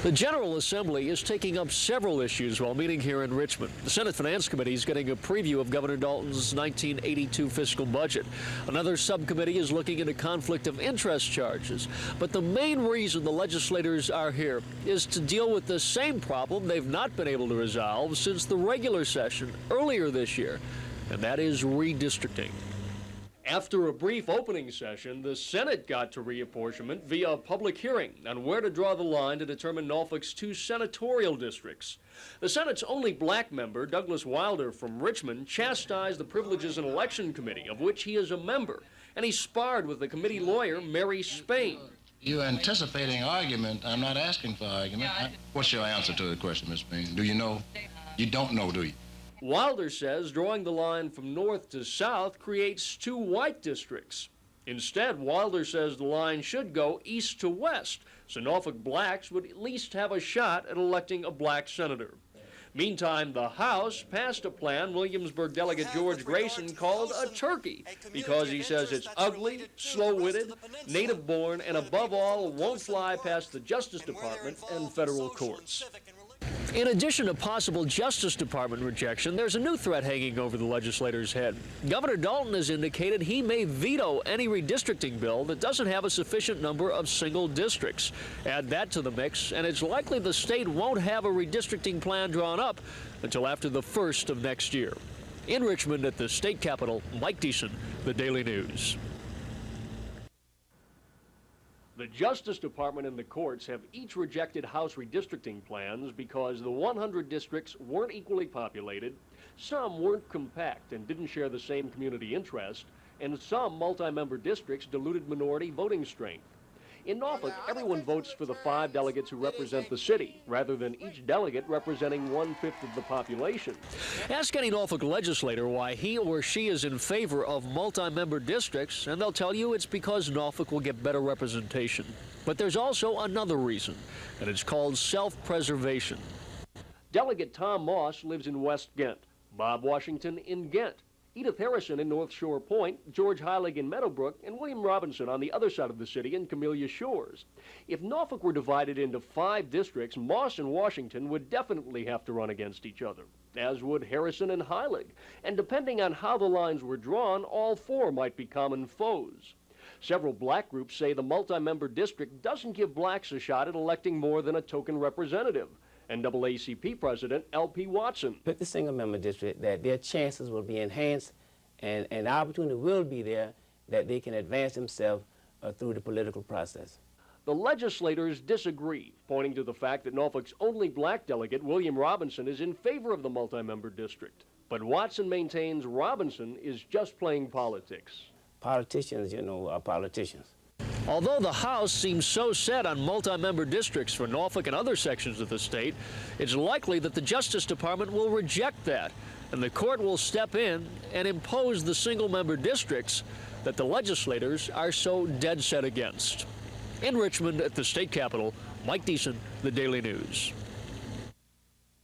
The General Assembly is taking up several issues while meeting here in Richmond. The Senate Finance Committee is getting a preview of Governor Dalton's 1982 fiscal budget. Another subcommittee is looking into conflict of interest charges. But the main reason the legislators are here is to deal with the same problem they've not been able to resolve since the regular session earlier this year, and that is redistricting. After a brief opening session, the Senate got to reapportionment via a public hearing on where to draw the line to determine Norfolk's two senatorial districts. The Senate's only black member, Douglas Wilder from Richmond, chastised the Privileges and Election Committee, of which he is a member, and he sparred with the committee lawyer, Mary Spain. You're anticipating argument. I'm not asking for argument. What's your answer to the question, Ms. Spain? Do you know? You don't know, do you? Wilder says drawing the line from north to south creates two white districts. Instead, Wilder says the line should go east to west, so Norfolk blacks would at least have a shot at electing a black senator. Meantime, the House passed a plan Williamsburg delegate George Grayson called a turkey because he says it's ugly, slow-witted, native-born, and above all, won't fly past the Justice Department and federal courts. In addition to possible Justice Department rejection, there's a new threat hanging over the legislator's head. Governor Dalton has indicated he may veto any redistricting bill that doesn't have a sufficient number of single districts. Add that to the mix, and it's likely the state won't have a redistricting plan drawn up until after the 1st of next year. In Richmond at the state capitol, Mike Deason, The Daily News. The Justice Department and the courts have each rejected House redistricting plans because the 100 districts weren't equally populated, some weren't compact and didn't share the same community interest, and some multi-member districts diluted minority voting strength. In Norfolk, everyone votes for the 5 delegates who represent the city, rather than each delegate representing 1/5 of the population. Ask any Norfolk legislator why he or she is in favor of multi-member districts, and they'll tell you it's because Norfolk will get better representation. But there's also another reason, and it's called self-preservation. Delegate Tom Moss lives in West Ghent, Bob Washington in Ghent, Edith Harrison in North Shore Point, George Heilig in Meadowbrook, and William Robinson on the other side of the city in Camellia Shores. If Norfolk were divided into 5 districts, Moss and Washington would definitely have to run against each other, as would Harrison and Heilig. And depending on how the lines were drawn, all 4 might be common foes. Several black groups say the multi-member district doesn't give blacks a shot at electing more than a token representative. NAACP President L.P. Watson. With the single-member district, that their chances will be enhanced and the opportunity will be there that they can advance themselves through the political process. The legislators disagree, pointing to the fact that Norfolk's only black delegate, William Robinson, is in favor of the multi-member district. But Watson maintains Robinson is just playing politics. Politicians, are politicians. Although the House seems so set on multi-member districts for Norfolk and other sections of the state, it's likely that the Justice Department will reject that, and the court will step in and impose the single-member districts that the legislators are so dead set against. In Richmond at the state capitol, Mike Deason, The Daily News.